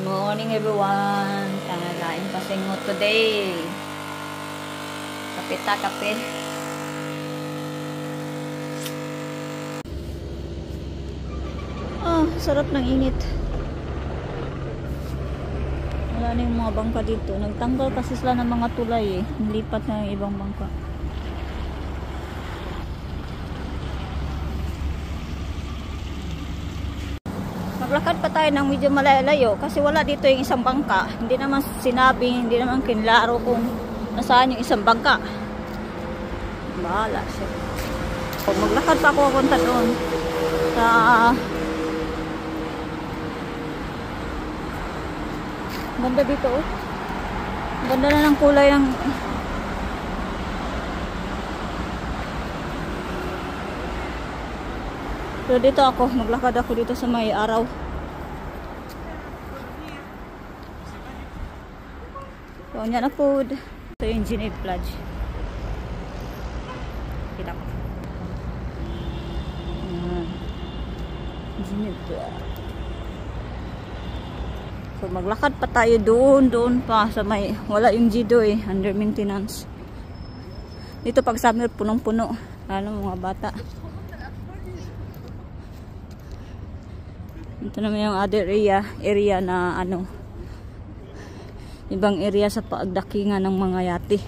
Morning everyone. Lain pasingot today. Kape ta, kape. Sarap ng init. Wala na yung mga bangka dito. Nagtanggal kasi sila ng mga tulay eh. Nilipat na yung ibang bangka. Maglakad pa tayo ng medyo malayo kasi wala dito yung isang bangka. Hindi naman sinabi, hindi naman kinlaro kung nasaan yung isang bangka. Bahala siya. Maglakad pa ako papunta doon sa ganda dito oh. Ganda na ng kulay ng pero dito ako, maglakad ako dito sa may araw. So, yan na food. Ito yung Ginid Plage. Kita ko. Ginid Plage. So, maglakad pa tayo doon pa sa may, wala yung Gido eh, under maintenance. Dito pag summer, punong-puno. Ano, mga bata. Ito naman yung other area na ano, ibang area sa pagdakingan ng mga yate.